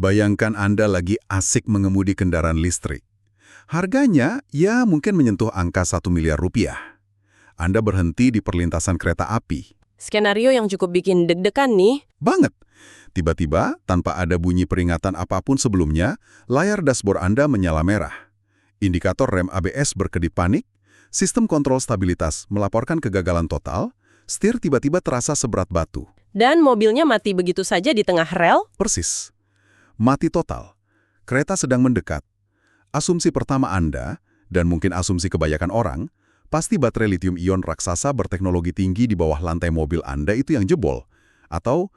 Bayangkan Anda lagi asik mengemudi kendaraan listrik. Harganya ya mungkin menyentuh angka 1 miliar rupiah. Anda berhenti di perlintasan kereta api. Skenario yang cukup bikin deg-degan nih. Banget. Tiba-tiba, tanpa ada bunyi peringatan apapun sebelumnya, layar dashboard Anda menyala merah. Indikator rem ABS berkedip panik, sistem kontrol stabilitas melaporkan kegagalan total, setir tiba-tiba terasa seberat batu. Dan mobilnya mati begitu saja di tengah rel? Persis. Mati total. Kereta sedang mendekat. Asumsi pertama Anda, dan mungkin asumsi kebanyakan orang, pasti baterai lithium-ion raksasa berteknologi tinggi di bawah lantai mobil Anda itu yang jebol. Atau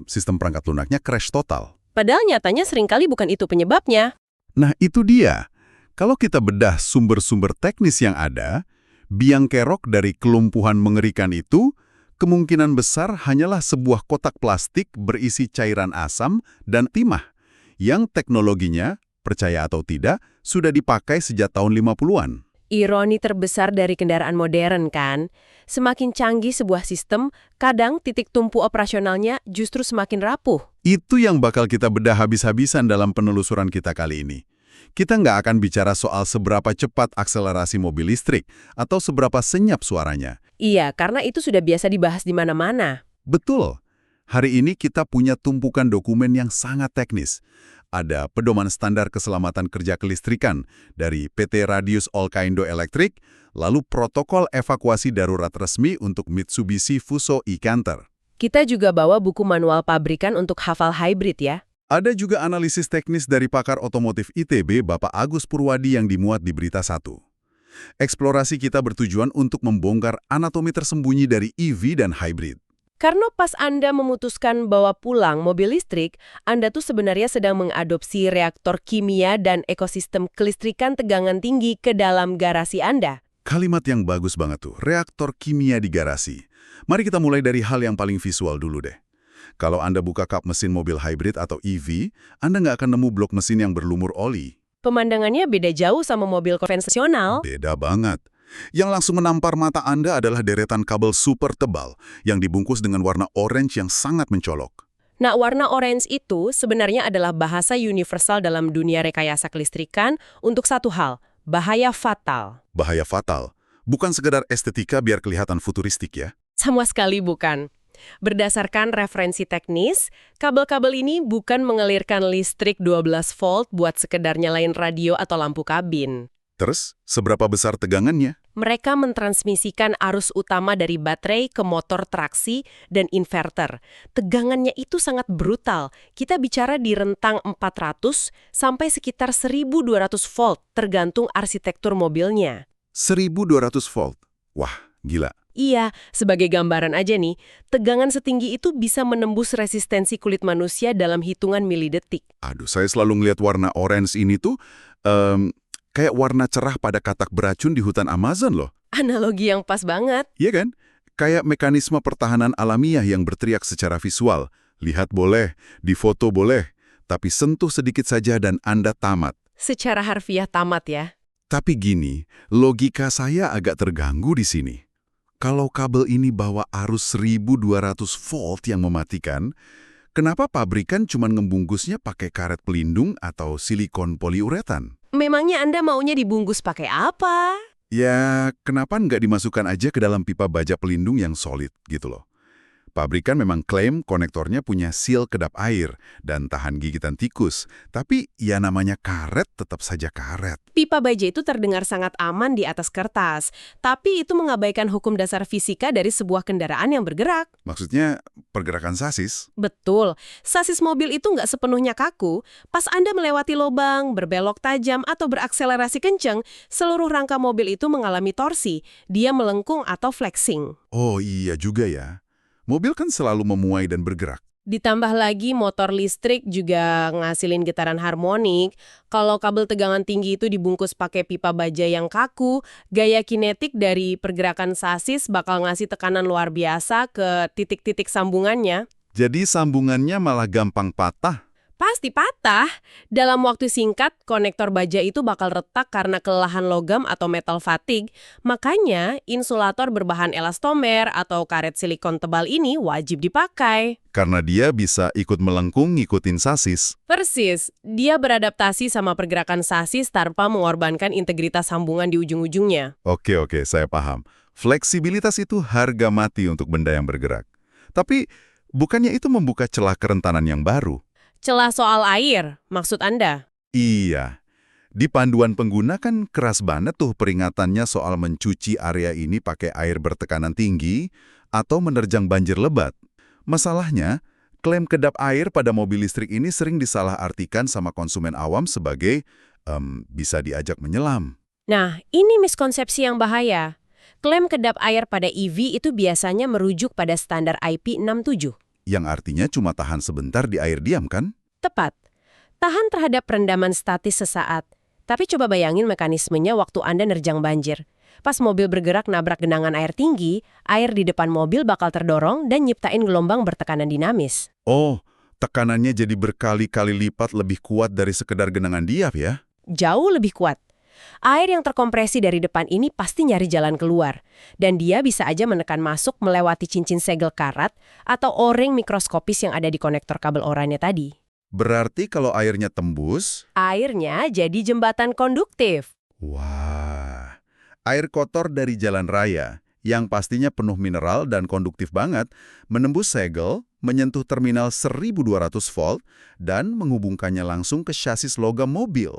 sistem perangkat lunaknya crash total. Padahal nyatanya seringkali bukan itu penyebabnya. Nah itu dia. Kalau kita bedah sumber-sumber teknis yang ada, biang kerok dari kelumpuhan mengerikan itu kemungkinan besar hanyalah sebuah kotak plastik berisi cairan asam dan timah yang teknologinya, percaya atau tidak, sudah dipakai sejak tahun 50-an. Ironi terbesar dari kendaraan modern kan, semakin canggih sebuah sistem, kadang titik tumpu operasionalnya justru semakin rapuh. Itu yang bakal kita bedah habis-habisan dalam penelusuran kita kali ini. Kita nggak akan bicara soal seberapa cepat akselerasi mobil listrik atau seberapa senyap suaranya. Iya, karena itu sudah biasa dibahas di mana-mana. Betul. Hari ini kita punya tumpukan dokumen yang sangat teknis. Ada pedoman standar keselamatan kerja kelistrikan dari PT Radius Olkaindo Electric, lalu protokol evakuasi darurat resmi untuk Mitsubishi Fuso e-Canter. Kita juga bawa buku manual pabrikan untuk hafal hybrid ya. Ada juga analisis teknis dari pakar otomotif ITB Bapak Agus Purwadi yang dimuat di Berita 1. Eksplorasi kita bertujuan untuk membongkar anatomi tersembunyi dari EV dan hybrid. Karena pas Anda memutuskan bawa pulang mobil listrik, Anda tuh sebenarnya sedang mengadopsi reaktor kimia dan ekosistem kelistrikan tegangan tinggi ke dalam garasi Anda. Kalimat yang bagus banget tuh, reaktor kimia di garasi. Mari kita mulai dari hal yang paling visual dulu deh. Kalau Anda buka kap mesin mobil hybrid atau EV, Anda nggak akan nemu blok mesin yang berlumur oli. Pemandangannya beda jauh sama mobil konvensional. Beda banget. Yang langsung menampar mata Anda adalah deretan kabel super tebal yang dibungkus dengan warna orange yang sangat mencolok. Nah, warna orange itu sebenarnya adalah bahasa universal dalam dunia rekayasa kelistrikan untuk satu hal, bahaya fatal. Bahaya fatal. Bukan sekedar estetika biar kelihatan futuristik ya. Sama sekali bukan. Berdasarkan referensi teknis, kabel-kabel ini bukan mengalirkan listrik 12 volt buat sekedar nyalain radio atau lampu kabin. Terus, seberapa besar tegangannya? Mereka mentransmisikan arus utama dari baterai ke motor traksi dan inverter. Tegangannya itu sangat brutal. Kita bicara di rentang 400 sampai sekitar 1200 volt, tergantung arsitektur mobilnya. 1200 volt. Wah, gila. Iya, sebagai gambaran aja nih, tegangan setinggi itu bisa menembus resistensi kulit manusia dalam hitungan milidetik. Aduh, saya selalu ngeliat warna orange ini tuh kayak warna cerah pada katak beracun di hutan Amazon loh. Analogi yang pas banget. Iya kan? Kayak mekanisme pertahanan alamiah yang berteriak secara visual. Lihat boleh, difoto boleh, tapi sentuh sedikit saja dan Anda tamat. Secara harfiah tamat ya. Tapi gini, logika saya agak terganggu di sini. Kalau kabel ini bawa arus 1200 volt yang mematikan, kenapa pabrikan cuma ngebungkusnya pakai karet pelindung atau silikon poliuretan? Memangnya Anda maunya dibungkus pakai apa? Ya, kenapa nggak dimasukkan aja ke dalam pipa baja pelindung yang solid gitu loh. Pabrikan memang klaim konektornya punya seal kedap air dan tahan gigitan tikus. Tapi ya namanya karet tetap saja karet. Pipa baja itu terdengar sangat aman di atas kertas. Tapi itu mengabaikan hukum dasar fisika dari sebuah kendaraan yang bergerak. Maksudnya pergerakan sasis? Betul. Sasis mobil itu nggak sepenuhnya kaku. Pas Anda melewati lubang, berbelok tajam, atau berakselerasi kenceng, seluruh rangka mobil itu mengalami torsi. Dia melengkung atau flexing. Oh iya juga ya. Mobil kan selalu memuai dan bergerak. Ditambah lagi motor listrik juga ngasilin getaran harmonik. Kalau kabel tegangan tinggi itu dibungkus pakai pipa baja yang kaku, gaya kinetik dari pergerakan sasis bakal ngasih tekanan luar biasa ke titik-titik sambungannya. Jadi sambungannya malah gampang patah. Pasti patah. Dalam waktu singkat, konektor baja itu bakal retak karena kelelahan logam atau metal fatigue. Makanya, insulator berbahan elastomer atau karet silikon tebal ini wajib dipakai. Karena dia bisa ikut melengkung ngikutin sasis. Persis, dia beradaptasi sama pergerakan sasis tanpa mengorbankan integritas sambungan di ujung-ujungnya. Oke, saya paham. Fleksibilitas itu harga mati untuk benda yang bergerak. Tapi, bukannya itu membuka celah kerentanan yang baru? Celah soal air, maksud Anda? Iya. Di panduan pengguna kan keras banget tuh peringatannya soal mencuci area ini pakai air bertekanan tinggi atau menerjang banjir lebat. Masalahnya, klaim kedap air pada mobil listrik ini sering disalahartikan sama konsumen awam sebagai bisa diajak menyelam. Nah, ini miskonsepsi yang bahaya. Klaim kedap air pada EV itu biasanya merujuk pada standar IP67. Yang artinya cuma tahan sebentar di air diam kan? Tepat. Tahan terhadap perendaman statis sesaat. Tapi coba bayangin mekanismenya waktu Anda nerjang banjir. Pas mobil bergerak nabrak genangan air tinggi, air di depan mobil bakal terdorong dan nyiptain gelombang bertekanan dinamis. Oh, tekanannya jadi berkali-kali lipat lebih kuat dari sekedar genangan diam ya? Jauh lebih kuat. Air yang terkompresi dari depan ini pasti nyari jalan keluar. Dan dia bisa aja menekan masuk melewati cincin segel karat atau o-ring mikroskopis yang ada di konektor kabel oranye tadi. Berarti kalau airnya tembus... Airnya jadi jembatan konduktif. Wah, air kotor dari jalan raya, yang pastinya penuh mineral dan konduktif banget, menembus segel, menyentuh terminal 1200 volt, dan menghubungkannya langsung ke chasis logam mobil.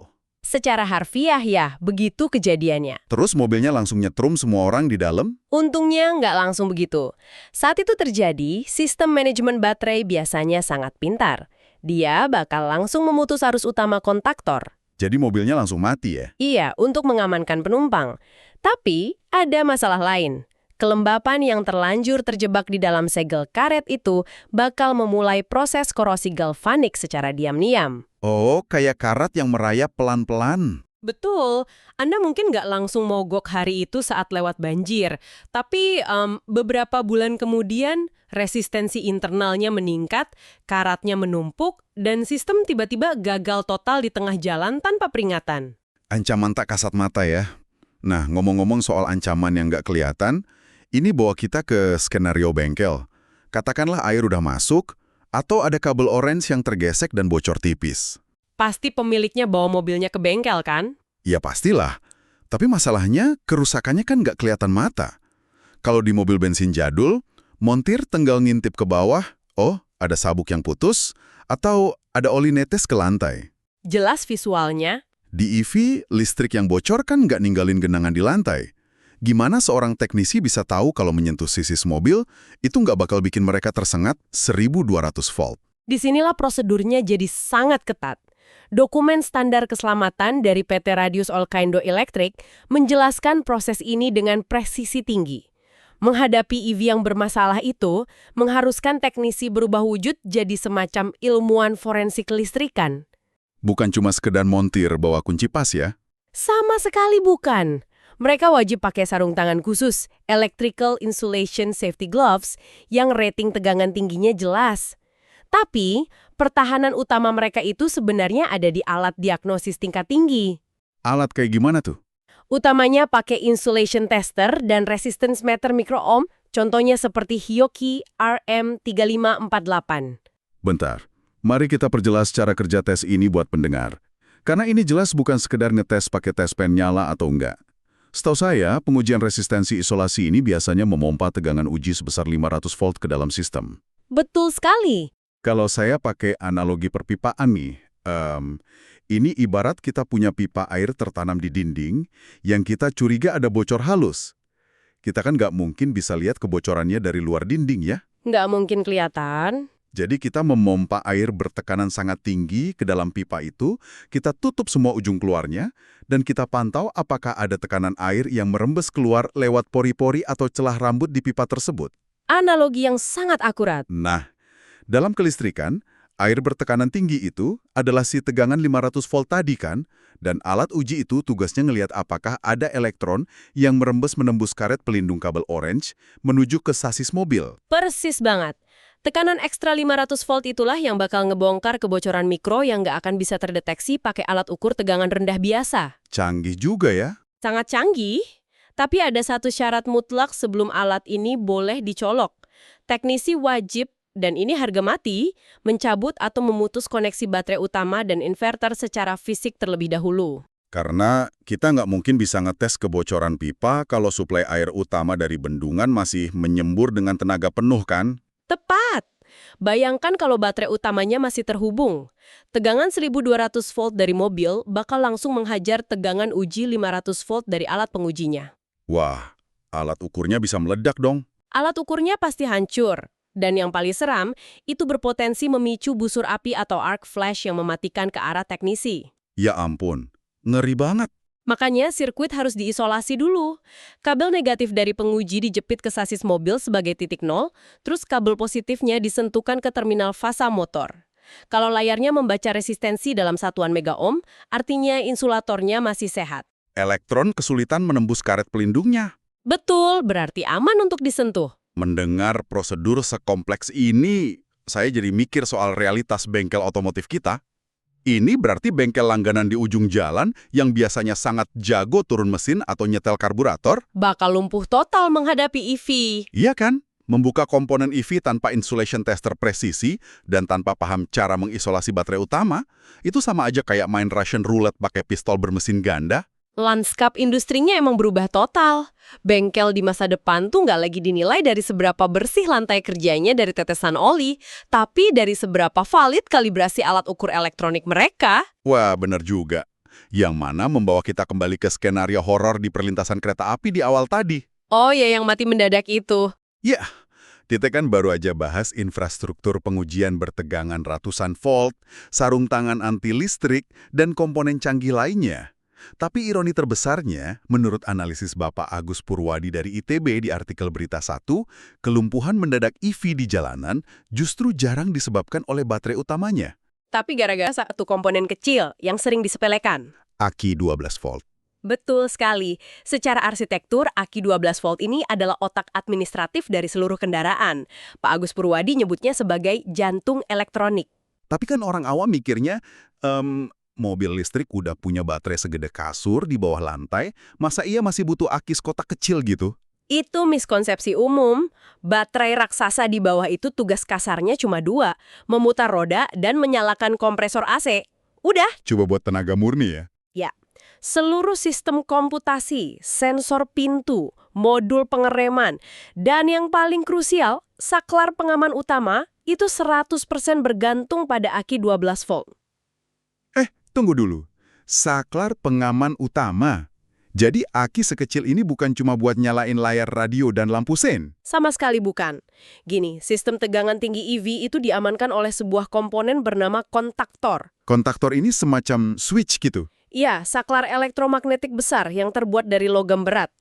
Secara harfiah ya, begitu kejadiannya. Terus mobilnya langsung nyetrum semua orang di dalam? Untungnya nggak langsung begitu. Saat itu terjadi, sistem manajemen baterai biasanya sangat pintar. Dia bakal langsung memutus arus utama kontaktor. Jadi mobilnya langsung mati ya? Iya, untuk mengamankan penumpang. Tapi, ada masalah lain. Kelembapan yang terlanjur terjebak di dalam segel karet itu bakal memulai proses korosi galvanik secara diam-diam. Oh, kayak karat yang merayap pelan-pelan. Betul, Anda mungkin nggak langsung mogok hari itu saat lewat banjir. Tapi beberapa bulan kemudian, resistensi internalnya meningkat, karatnya menumpuk, dan sistem tiba-tiba gagal total di tengah jalan tanpa peringatan. Ancaman tak kasat mata ya. Nah, ngomong-ngomong soal ancaman yang nggak kelihatan, ini bawa kita ke skenario bengkel. Katakanlah air udah masuk, atau ada kabel orange yang tergesek dan bocor tipis. Pasti pemiliknya bawa mobilnya ke bengkel, kan? Ya pastilah. Tapi masalahnya, kerusakannya kan nggak kelihatan mata. Kalau di mobil bensin jadul, montir tinggal ngintip ke bawah, oh, ada sabuk yang putus, atau ada oli netes ke lantai. Jelas visualnya. Di EV, listrik yang bocor kan nggak ninggalin genangan di lantai. Gimana seorang teknisi bisa tahu kalau menyentuh sisis mobil, itu nggak bakal bikin mereka tersengat 1200 volt? Disinilah prosedurnya jadi sangat ketat. Dokumen standar keselamatan dari PT Radius Olkindo Electric menjelaskan proses ini dengan presisi tinggi. Menghadapi EV yang bermasalah itu, mengharuskan teknisi berubah wujud jadi semacam ilmuwan forensik kelistrikan. Bukan cuma sekedar montir bawa kunci pas ya? Sama sekali bukan. Mereka wajib pakai sarung tangan khusus, Electrical Insulation Safety Gloves, yang rating tegangan tingginya jelas. Tapi, pertahanan utama mereka itu sebenarnya ada di alat diagnosis tingkat tinggi. Alat kayak gimana tuh? Utamanya pakai insulation tester dan resistance meter micro-ohm, contohnya seperti Hioki RM3548. Bentar, mari kita perjelas cara kerja tes ini buat pendengar. Karena ini jelas bukan sekedar ngetes pakai tes pen nyala atau enggak. Setahu saya, pengujian resistensi isolasi ini biasanya memompa tegangan uji sebesar 500 volt ke dalam sistem. Betul sekali. Kalau saya pakai analogi perpipaan nih, ini ibarat kita punya pipa air tertanam di dinding yang kita curiga ada bocor halus. Kita kan nggak mungkin bisa lihat kebocorannya dari luar dinding ya. Nggak mungkin kelihatan. Jadi kita memompa air bertekanan sangat tinggi ke dalam pipa itu, kita tutup semua ujung keluarnya, dan kita pantau apakah ada tekanan air yang merembes keluar lewat pori-pori atau celah rambut di pipa tersebut. Analogi yang sangat akurat. Nah, dalam kelistrikan, air bertekanan tinggi itu adalah si tegangan 500 volt tadi kan, dan alat uji itu tugasnya ngelihat apakah ada elektron yang menembus karet pelindung kabel orange menuju ke sasis mobil. Persis banget. Tekanan ekstra 500 volt itulah yang bakal ngebongkar kebocoran mikro yang nggak akan bisa terdeteksi pakai alat ukur tegangan rendah biasa. Canggih juga ya. Sangat canggih, tapi ada satu syarat mutlak sebelum alat ini boleh dicolok. Teknisi wajib, dan ini harga mati, mencabut atau memutus koneksi baterai utama dan inverter secara fisik terlebih dahulu. Karena kita nggak mungkin bisa ngetes kebocoran pipa kalau suplai air utama dari bendungan masih menyembur dengan tenaga penuh kan? Tepat! Bayangkan kalau baterai utamanya masih terhubung. Tegangan 1200 volt dari mobil bakal langsung menghajar tegangan uji 500 volt dari alat pengujinya. Wah, alat ukurnya bisa meledak dong. Alat ukurnya pasti hancur. Dan yang paling seram, itu berpotensi memicu busur api atau arc flash yang mematikan ke arah teknisi. Ya ampun, ngeri banget. Makanya sirkuit harus diisolasi dulu. Kabel negatif dari penguji dijepit ke sasis mobil sebagai titik nol, terus kabel positifnya disentuhkan ke terminal fasa motor. Kalau layarnya membaca resistensi dalam satuan megaohm, artinya insulatornya masih sehat. Elektron kesulitan menembus karet pelindungnya. Betul, berarti aman untuk disentuh. Mendengar prosedur sekompleks ini, saya jadi mikir soal realitas bengkel otomotif kita. Ini berarti bengkel langganan di ujung jalan yang biasanya sangat jago turun mesin atau nyetel karburator. Bakal lumpuh total menghadapi EV. Iya kan? Membuka komponen EV tanpa insulation tester presisi dan tanpa paham cara mengisolasi baterai utama, itu sama aja kayak main Russian roulette pakai pistol bermesin ganda. Lanskap industrinya emang berubah total. Bengkel di masa depan tuh nggak lagi dinilai dari seberapa bersih lantai kerjanya dari tetesan oli, tapi dari seberapa valid kalibrasi alat ukur elektronik mereka. Wah, bener juga. Yang mana membawa kita kembali ke skenario horor di perlintasan kereta api di awal tadi. Oh ya, yang mati mendadak itu. Ya, kita kan baru aja bahas infrastruktur pengujian bertegangan ratusan volt, sarung tangan anti listrik, dan komponen canggih lainnya. Tapi ironi terbesarnya, menurut analisis Bapak Agus Purwadi dari ITB di artikel Berita 1, kelumpuhan mendadak EV di jalanan justru jarang disebabkan oleh baterai utamanya. Tapi gara-gara satu komponen kecil yang sering disepelekan. Aki 12 volt. Betul sekali. Secara arsitektur, aki 12 volt ini adalah otak administratif dari seluruh kendaraan. Pak Agus Purwadi nyebutnya sebagai jantung elektronik. Tapi kan orang awam mikirnya, mobil listrik udah punya baterai segede kasur di bawah lantai, masa ia masih butuh aki kotak kecil gitu? Itu miskonsepsi umum. Baterai raksasa di bawah itu tugas kasarnya cuma dua, memutar roda dan menyalakan kompresor AC. Udah. Coba buat tenaga murni ya? Ya. Seluruh sistem komputasi, sensor pintu, modul pengereman, dan yang paling krusial, saklar pengaman utama itu 100% bergantung pada aki 12 volt. Tunggu dulu. Saklar pengaman utama. Jadi aki sekecil ini bukan cuma buat nyalain layar radio dan lampu sen? Sama sekali bukan. Gini, sistem tegangan tinggi EV itu diamankan oleh sebuah komponen bernama kontaktor. Kontaktor ini semacam switch gitu? Iya, saklar elektromagnetik besar yang terbuat dari logam berat.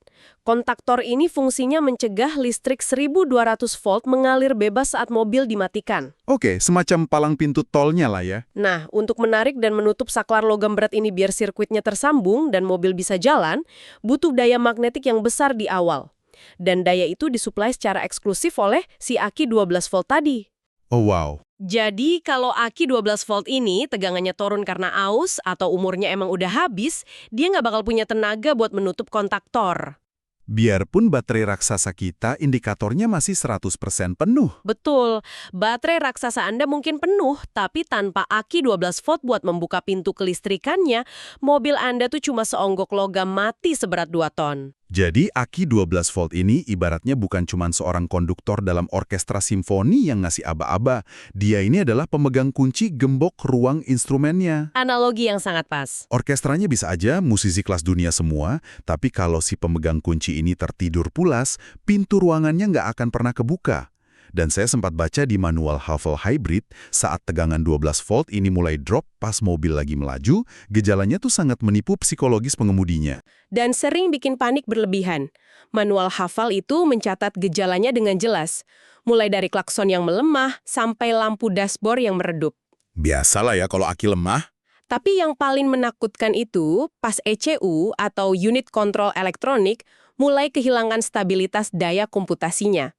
Kontaktor ini fungsinya mencegah listrik 1200 volt mengalir bebas saat mobil dimatikan. Oke, semacam palang pintu tolnya lah ya. Nah, untuk menarik dan menutup saklar logam berat ini biar sirkuitnya tersambung dan mobil bisa jalan, butuh daya magnetik yang besar di awal. Dan daya itu disuplai secara eksklusif oleh si aki 12 volt tadi. Oh wow. Jadi, kalau aki 12 volt ini tegangannya turun karena aus atau umurnya emang udah habis, dia nggak bakal punya tenaga buat menutup kontaktor. Biarpun baterai raksasa kita indikatornya masih 100% penuh. Betul, baterai raksasa Anda mungkin penuh, tapi tanpa aki 12 volt buat membuka pintu kelistrikannya, mobil Anda tuh cuma seonggok logam mati seberat 2 ton. Jadi aki 12 volt ini ibaratnya bukan cuma seorang konduktor dalam orkestra simfoni yang ngasih aba-aba. Dia ini adalah pemegang kunci gembok ruang instrumennya. Analogi yang sangat pas. Orkestranya bisa aja musisi kelas dunia semua, tapi kalau si pemegang kunci ini tertidur pulas, pintu ruangannya nggak akan pernah kebuka. Dan saya sempat baca di manual Havel Hybrid, saat tegangan 12 volt ini mulai drop pas mobil lagi melaju, gejalanya tuh sangat menipu psikologis pengemudinya. Dan sering bikin panik berlebihan. Manual Havel itu mencatat gejalanya dengan jelas. Mulai dari klakson yang melemah, sampai lampu dashboard yang meredup. Biasalah ya kalau aki lemah. Tapi yang paling menakutkan itu, pas ECU atau Unit Control Elektronik, mulai kehilangan stabilitas daya komputasinya.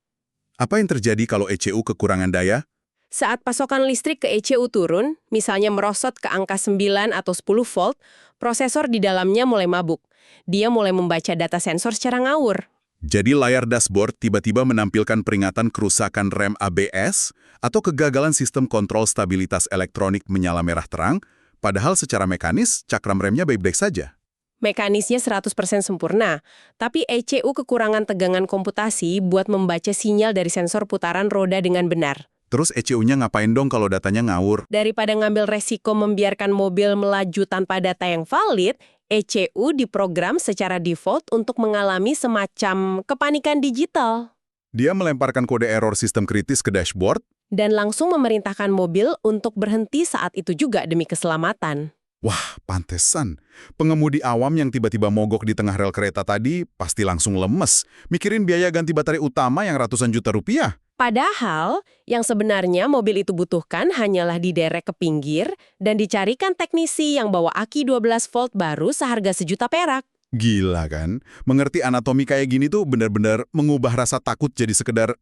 Apa yang terjadi kalau ECU kekurangan daya? Saat pasokan listrik ke ECU turun, misalnya merosot ke angka 9 atau 10 volt, prosesor di dalamnya mulai mabuk. Dia mulai membaca data sensor secara ngawur. Jadi layar dashboard tiba-tiba menampilkan peringatan kerusakan rem ABS atau kegagalan sistem kontrol stabilitas elektronik menyala merah terang, padahal secara mekanis cakram remnya baik-baik saja. Mekanisnya 100% sempurna, tapi ECU kekurangan tegangan komputasi buat membaca sinyal dari sensor putaran roda dengan benar. Terus ECU-nya ngapain dong kalau datanya ngawur? Daripada ngambil resiko membiarkan mobil melaju tanpa data yang valid, ECU diprogram secara default untuk mengalami semacam kepanikan digital. Dia melemparkan kode error sistem kritis ke dashboard. Dan langsung memerintahkan mobil untuk berhenti saat itu juga demi keselamatan. Wah, pantesan. Pengemudi awam yang tiba-tiba mogok di tengah rel kereta tadi pasti langsung lemes. Mikirin biaya ganti baterai utama yang ratusan juta rupiah. Padahal, yang sebenarnya mobil itu butuhkan hanyalah diderek ke pinggir dan dicarikan teknisi yang bawa aki 12 volt baru seharga sejuta perak. Gila kan? Mengerti anatomi kayak gini tuh benar-benar mengubah rasa takut jadi sekedar,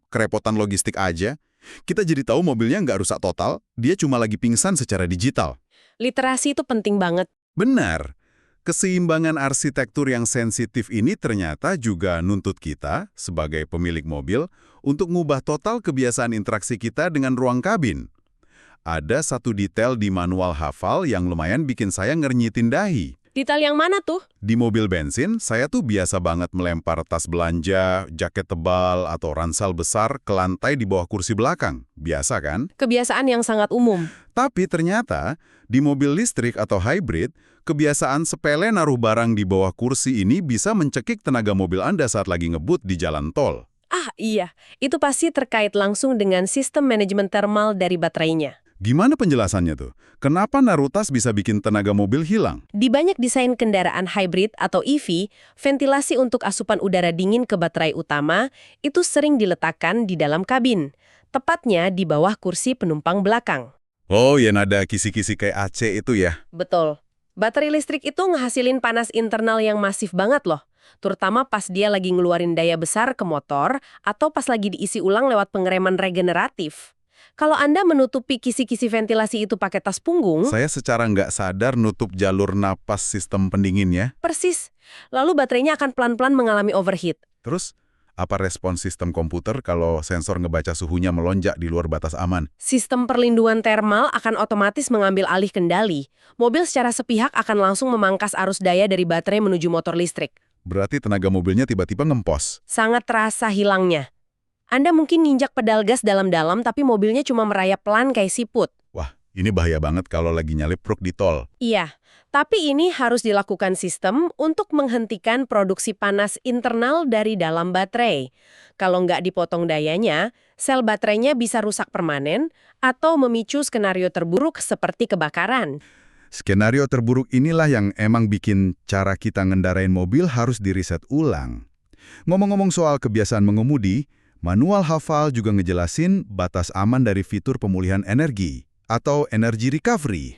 kerepotan logistik aja. Kita jadi tahu mobilnya nggak rusak total, dia cuma lagi pingsan secara digital. Literasi itu penting banget. Benar. Keseimbangan arsitektur yang sensitif ini ternyata juga nuntut kita, sebagai pemilik mobil, untuk ngubah total kebiasaan interaksi kita dengan ruang kabin. Ada satu detail di manual hafal yang lumayan bikin saya ngernyitin dahi. Detail yang mana tuh? Di mobil bensin, saya tuh biasa banget melempar tas belanja, jaket tebal, atau ransel besar ke lantai di bawah kursi belakang. Biasa kan? Kebiasaan yang sangat umum. Tapi ternyata, di mobil listrik atau hybrid, kebiasaan sepele naruh barang di bawah kursi ini bisa mencekik tenaga mobil Anda saat lagi ngebut di jalan tol. Ah iya, itu pasti terkait langsung dengan sistem manajemen thermal dari baterainya. Gimana penjelasannya tuh? Kenapa naruh tas bisa bikin tenaga mobil hilang? Di banyak desain kendaraan hybrid atau EV, ventilasi untuk asupan udara dingin ke baterai utama itu sering diletakkan di dalam kabin, tepatnya di bawah kursi penumpang belakang. Oh, yang ada kisi-kisi kayak AC itu ya? Betul. Baterai listrik itu ngehasilin panas internal yang masif banget loh, terutama pas dia lagi ngeluarin daya besar ke motor atau pas lagi diisi ulang lewat pengereman regeneratif. Kalau Anda menutupi kisi-kisi ventilasi itu pakai tas punggung, Saya secara nggak sadar nutup jalur napas sistem pendinginnya. persis. Lalu baterainya akan pelan-pelan mengalami overheat. Terus, apa respons sistem komputer kalau sensor ngebaca suhunya melonjak di luar batas aman? Sistem perlindungan thermal akan otomatis mengambil alih kendali. Mobil secara sepihak akan langsung memangkas arus daya dari baterai menuju motor listrik. Berarti tenaga mobilnya tiba-tiba ngempos. Sangat terasa hilangnya. Anda mungkin nginjak pedal gas dalam-dalam tapi mobilnya cuma merayap pelan kayak siput. Wah, ini bahaya banget kalau lagi nyalip truk di tol. Iya, tapi ini harus dilakukan sistem untuk menghentikan produksi panas internal dari dalam baterai. Kalau nggak dipotong dayanya, sel baterainya bisa rusak permanen atau memicu skenario terburuk seperti kebakaran. Skenario terburuk inilah yang emang bikin cara kita ngendarain mobil harus diriset ulang. Ngomong-ngomong soal kebiasaan mengemudi, manual hafal juga ngejelasin batas aman dari fitur pemulihan energi atau energy recovery.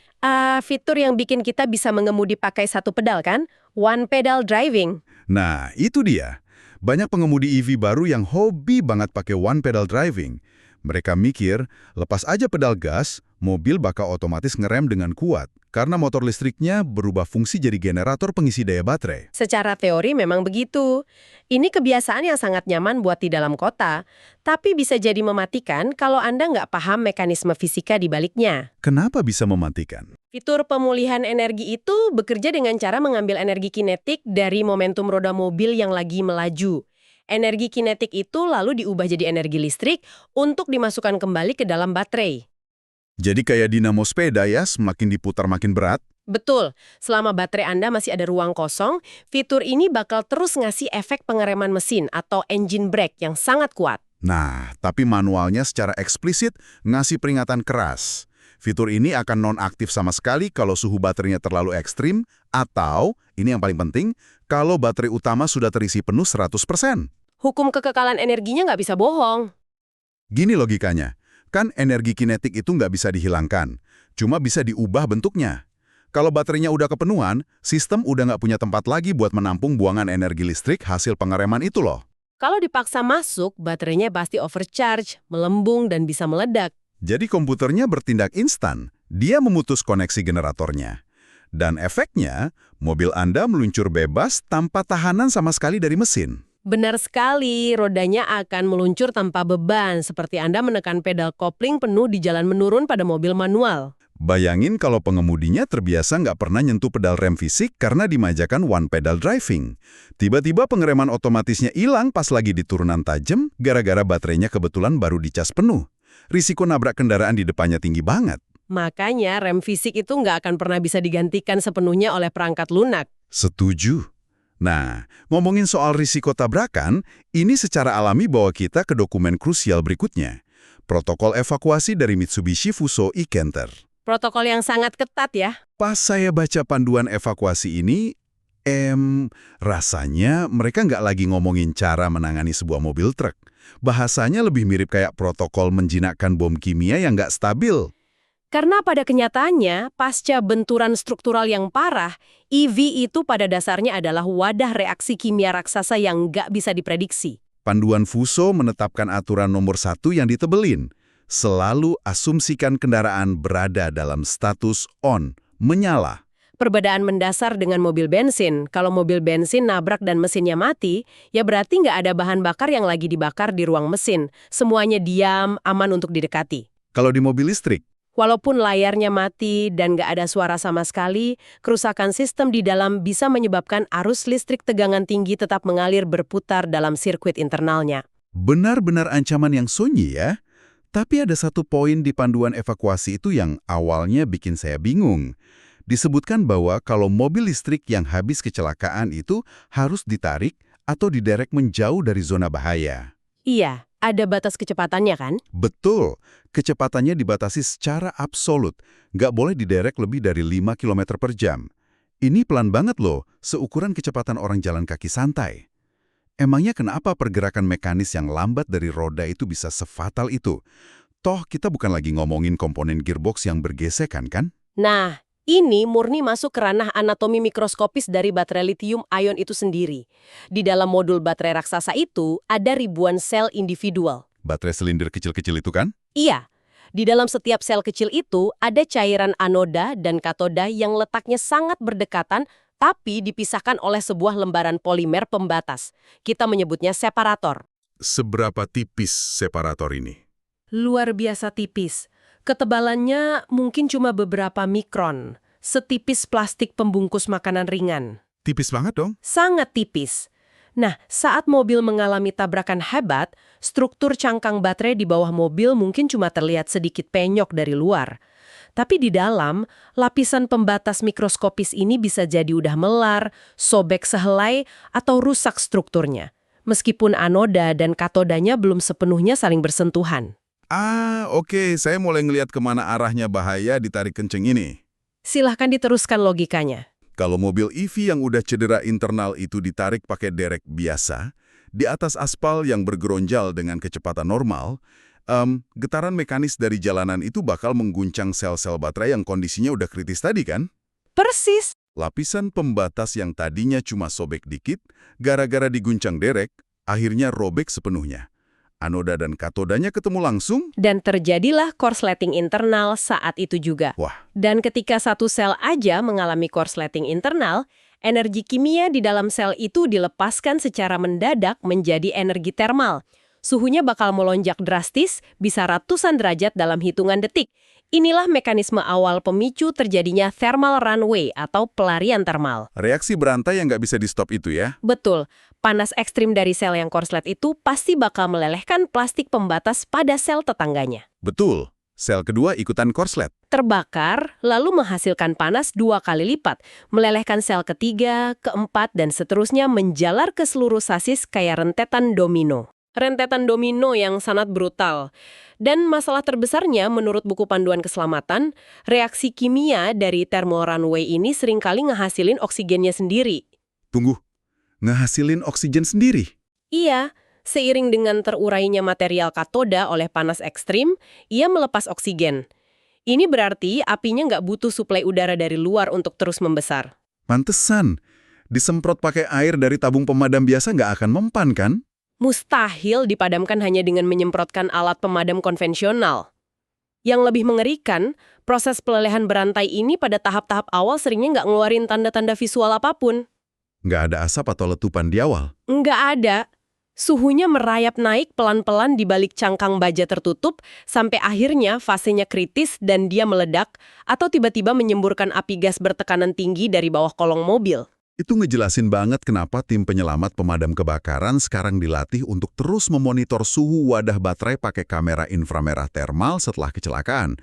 Fitur yang bikin kita bisa mengemudi pakai satu pedal kan? One pedal driving. Nah, itu dia. Banyak pengemudi EV baru yang hobi banget pakai one pedal driving. Mereka mikir, lepas aja pedal gas, mobil bakal otomatis ngerem dengan kuat. Karena motor listriknya berubah fungsi jadi generator pengisi daya baterai. Secara teori memang begitu. Ini kebiasaan yang sangat nyaman buat di dalam kota, tapi bisa jadi mematikan kalau Anda nggak paham mekanisme fisika di baliknya. Kenapa bisa mematikan? Fitur pemulihan energi itu bekerja dengan cara mengambil energi kinetik dari momentum roda mobil yang lagi melaju. Energi kinetik itu lalu diubah jadi energi listrik untuk dimasukkan kembali ke dalam baterai. Jadi kayak dinamo sepeda ya, semakin diputar makin berat. Betul, selama baterai Anda masih ada ruang kosong, fitur ini bakal terus ngasih efek pengereman mesin atau engine brake yang sangat kuat. Nah, tapi manualnya secara eksplisit ngasih peringatan keras. Fitur ini akan nonaktif sama sekali kalau suhu baterainya terlalu ekstrim, atau, ini yang paling penting, kalau baterai utama sudah terisi penuh 100%. Hukum kekekalan energinya nggak bisa bohong. Gini logikanya, kan energi kinetik itu nggak bisa dihilangkan, cuma bisa diubah bentuknya. Kalau baterainya udah kepenuhan, sistem udah nggak punya tempat lagi buat menampung buangan energi listrik hasil pengereman itu loh. Kalau dipaksa masuk, baterainya pasti overcharge, melembung, dan bisa meledak. Jadi komputernya bertindak instan. Dia memutus koneksi generatornya. Dan efeknya, mobil Anda meluncur bebas tanpa tahanan sama sekali dari mesin. Benar sekali, rodanya akan meluncur tanpa beban, seperti Anda menekan pedal kopling penuh di jalan menurun pada mobil manual. Bayangin kalau pengemudinya terbiasa nggak pernah nyentuh pedal rem fisik karena dimajakan one pedal driving. Tiba-tiba pengereman otomatisnya hilang pas lagi di turunan tajam gara-gara baterainya kebetulan baru dicas penuh. Risiko nabrak kendaraan di depannya tinggi banget. Makanya rem fisik itu nggak akan pernah bisa digantikan sepenuhnya oleh perangkat lunak. Setuju. Nah, ngomongin soal risiko tabrakan, ini secara alami bawa kita ke dokumen krusial berikutnya. Protokol evakuasi dari Mitsubishi Fuso e-Canter. Protokol yang sangat ketat ya. Pas saya baca panduan evakuasi ini, rasanya mereka nggak lagi ngomongin cara menangani sebuah mobil truk. Bahasanya lebih mirip kayak protokol menjinakkan bom kimia yang nggak stabil. Karena pada kenyataannya, pasca benturan struktural yang parah, EV itu pada dasarnya adalah wadah reaksi kimia raksasa yang nggak bisa diprediksi. Panduan Fuso menetapkan aturan nomor 1 yang ditebelin. Selalu asumsikan kendaraan berada dalam status on, menyala. Perbedaan mendasar dengan mobil bensin. Kalau mobil bensin nabrak dan mesinnya mati, ya berarti nggak ada bahan bakar yang lagi dibakar di ruang mesin. Semuanya diam, aman untuk didekati. Kalau di mobil listrik, Walaupun layarnya mati dan nggak ada suara sama sekali, kerusakan sistem di dalam bisa menyebabkan arus listrik tegangan tinggi tetap mengalir berputar dalam sirkuit internalnya. benar-benar ancaman yang sunyi ya. Tapi ada satu poin di panduan evakuasi itu yang awalnya bikin saya bingung. Disebutkan bahwa kalau mobil listrik yang habis kecelakaan itu harus ditarik atau diderek menjauh dari zona bahaya. Iya, ada batas kecepatannya kan? Betul, kecepatannya dibatasi secara absolut. Nggak boleh diderek lebih dari 5 km per jam. Ini pelan banget loh, seukuran kecepatan orang jalan kaki santai. Emangnya kenapa pergerakan mekanis yang lambat dari roda itu bisa sefatal itu? Toh kita bukan lagi ngomongin komponen gearbox yang bergesekan kan? Nah, ini murni masuk ke ranah anatomi mikroskopis dari baterai lithium ion itu sendiri. Di dalam modul baterai raksasa itu ada ribuan sel individual. Baterai silinder kecil-kecil itu kan? Iya, di dalam setiap sel kecil itu ada cairan anoda dan katoda yang letaknya sangat berdekatan tapi dipisahkan oleh sebuah lembaran polimer pembatas. Kita menyebutnya separator. Seberapa tipis separator ini? Luar biasa tipis. Ketebalannya mungkin cuma beberapa mikron, setipis plastik pembungkus makanan ringan. Tipis banget dong. Sangat tipis. Nah, saat mobil mengalami tabrakan hebat, struktur cangkang baterai di bawah mobil mungkin cuma terlihat sedikit penyok dari luar. Tapi di dalam, lapisan pembatas mikroskopis ini bisa jadi udah melar, sobek sehelai, atau rusak strukturnya. Meskipun anoda dan katodanya belum sepenuhnya saling bersentuhan. Oke, saya mulai ngelihat kemana arahnya bahaya ditarik kenceng ini. Silahkan diteruskan logikanya. Kalau mobil EV yang udah cedera internal itu ditarik pakai derek biasa, di atas aspal yang bergeronjal dengan kecepatan normal, getaran mekanis dari jalanan itu bakal mengguncang sel-sel baterai yang kondisinya udah kritis tadi kan? Persis. Lapisan pembatas yang tadinya cuma sobek dikit, gara-gara diguncang derek, akhirnya robek sepenuhnya. Anoda dan katodanya ketemu langsung. Dan terjadilah korsleting internal saat itu juga. Wah, Dan ketika satu sel aja mengalami korsleting internal, energi kimia di dalam sel itu dilepaskan secara mendadak menjadi energi termal. Suhunya bakal melonjak drastis, bisa ratusan derajat dalam hitungan detik. Inilah mekanisme awal pemicu terjadinya thermal runaway atau pelarian termal. reaksi berantai yang nggak bisa di-stop itu ya? Betul, panas ekstrim dari sel yang korslet itu pasti bakal melelehkan plastik pembatas pada sel tetangganya. Betul, sel kedua ikutan korslet. Terbakar, lalu menghasilkan panas 2 kali lipat, melelehkan sel ketiga, keempat, dan seterusnya menjalar ke seluruh sasis kayak rentetan domino. Rentetan domino yang sangat brutal. Dan masalah terbesarnya, menurut buku panduan keselamatan, reaksi kimia dari thermal runaway ini seringkali ngehasilin oksigennya sendiri. Tunggu, ngehasilin oksigen sendiri? Iya, seiring dengan terurainya material katoda oleh panas ekstrim, ia melepas oksigen. Ini berarti apinya nggak butuh suplai udara dari luar untuk terus membesar. Pantesan, disemprot pakai air dari tabung pemadam biasa nggak akan mempan kan? Mustahil dipadamkan hanya dengan menyemprotkan alat pemadam konvensional. Yang lebih mengerikan, proses pelelehan berantai ini pada tahap-tahap awal seringnya nggak ngeluarin tanda-tanda visual apapun. Nggak ada asap atau letupan di awal. Nggak ada. Suhunya merayap naik pelan-pelan di balik cangkang baja tertutup, sampai akhirnya fasenya kritis dan dia meledak, atau tiba-tiba menyemburkan api gas bertekanan tinggi dari bawah kolong mobil. Itu ngejelasin banget kenapa tim penyelamat pemadam kebakaran sekarang dilatih untuk terus memonitor suhu wadah baterai pakai kamera inframerah thermal setelah kecelakaan.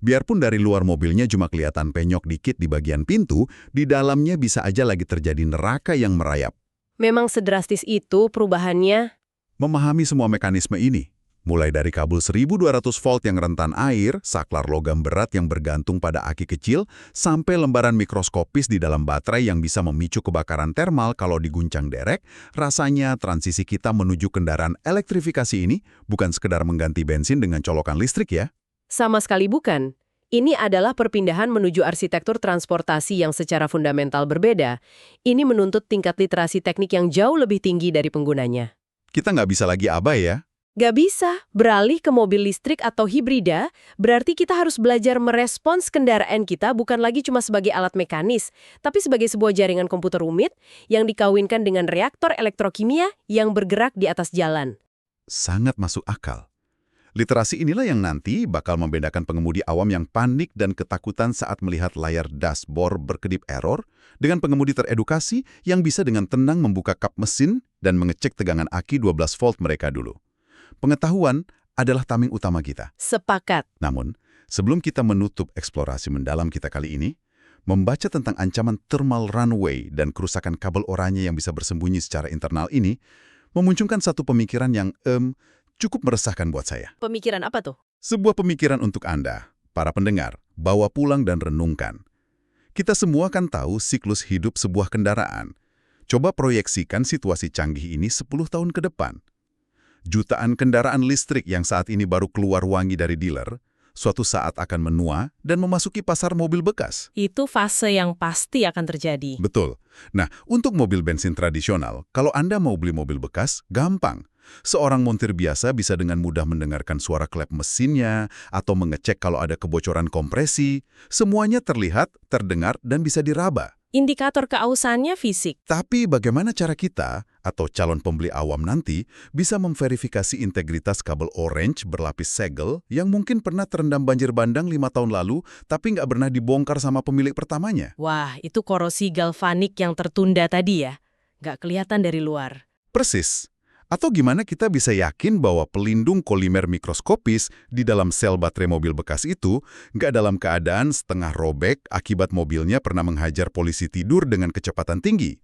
Biarpun dari luar mobilnya cuma kelihatan penyok dikit di bagian pintu, di dalamnya bisa aja lagi terjadi neraka yang merayap. Memang sedrastis itu perubahannya. Memahami semua mekanisme ini, mulai dari kabel 1200 volt yang rentan air, saklar logam berat yang bergantung pada aki kecil, sampai lembaran mikroskopis di dalam baterai yang bisa memicu kebakaran termal kalau diguncang derek, rasanya transisi kita menuju kendaraan elektrifikasi ini bukan sekedar mengganti bensin dengan colokan listrik ya. Sama sekali bukan. Ini adalah perpindahan menuju arsitektur transportasi yang secara fundamental berbeda. Ini menuntut tingkat literasi teknik yang jauh lebih tinggi dari penggunanya. Kita nggak bisa lagi abai ya. Gak bisa beralih ke mobil listrik atau hibrida, berarti kita harus belajar merespons kendaraan kita bukan lagi cuma sebagai alat mekanis, tapi sebagai sebuah jaringan komputer rumit yang dikawinkan dengan reaktor elektrokimia yang bergerak di atas jalan. Sangat masuk akal. Literasi inilah yang nanti bakal membedakan pengemudi awam yang panik dan ketakutan saat melihat layar dashboard berkedip error dengan pengemudi teredukasi yang bisa dengan tenang membuka kap mesin dan mengecek tegangan aki 12 volt mereka dulu. Pengetahuan adalah tameng utama kita. Sepakat. Namun, sebelum kita menutup eksplorasi mendalam kita kali ini, membaca tentang ancaman thermal runaway dan kerusakan kabel oranye yang bisa bersembunyi secara internal ini, memunculkan satu pemikiran yang cukup meresahkan buat saya. Pemikiran apa tuh? Sebuah pemikiran untuk Anda, para pendengar, bawa pulang dan renungkan. Kita semua kan tahu siklus hidup sebuah kendaraan. Coba proyeksikan situasi canggih ini 10 tahun ke depan. Jutaan kendaraan listrik yang saat ini baru keluar wangi dari dealer, suatu saat akan menua dan memasuki pasar mobil bekas. Itu fase yang pasti akan terjadi. Betul. Nah, untuk mobil bensin tradisional, kalau Anda mau beli mobil bekas, gampang. Seorang montir biasa bisa dengan mudah mendengarkan suara klep mesinnya atau mengecek kalau ada kebocoran kompresi. Semuanya terlihat, terdengar, dan bisa diraba. Indikator keausannya fisik. Tapi bagaimana cara kita, atau calon pembeli awam nanti, bisa memverifikasi integritas kabel orange berlapis segel yang mungkin pernah terendam banjir bandang 5 tahun lalu, tapi nggak pernah dibongkar sama pemilik pertamanya? Wah, itu korosi galvanik yang tertunda tadi ya. Nggak kelihatan dari luar. Persis. Atau gimana kita bisa yakin bahwa pelindung kolimer mikroskopis di dalam sel baterai mobil bekas itu nggak dalam keadaan setengah robek akibat mobilnya pernah menghajar polisi tidur dengan kecepatan tinggi,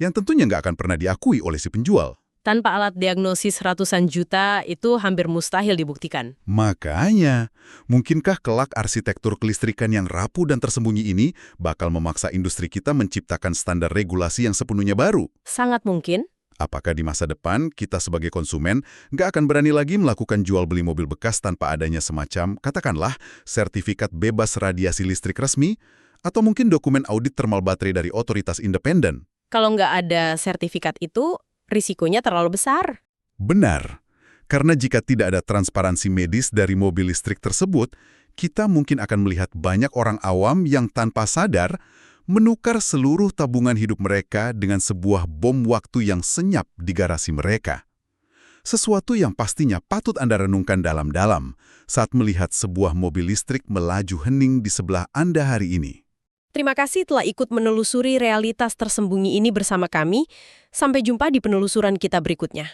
yang tentunya nggak akan pernah diakui oleh si penjual. Tanpa alat diagnosis ratusan juta, itu hampir mustahil dibuktikan. Makanya, mungkinkah kelak arsitektur kelistrikan yang rapuh dan tersembunyi ini bakal memaksa industri kita menciptakan standar regulasi yang sepenuhnya baru? Sangat mungkin. Apakah di masa depan kita sebagai konsumen nggak akan berani lagi melakukan jual beli mobil bekas tanpa adanya semacam, katakanlah, sertifikat bebas radiasi listrik resmi, atau mungkin dokumen audit thermal baterai dari otoritas independen? Kalau nggak ada sertifikat itu, risikonya terlalu besar. Benar. Karena jika tidak ada transparansi medis dari mobil listrik tersebut, kita mungkin akan melihat banyak orang awam yang tanpa sadar menukar seluruh tabungan hidup mereka dengan sebuah bom waktu yang senyap di garasi mereka. Sesuatu yang pastinya patut Anda renungkan dalam-dalam saat melihat sebuah mobil listrik melaju hening di sebelah Anda hari ini. Terima kasih telah ikut menelusuri realitas tersembunyi ini bersama kami. Sampai jumpa di penelusuran kita berikutnya.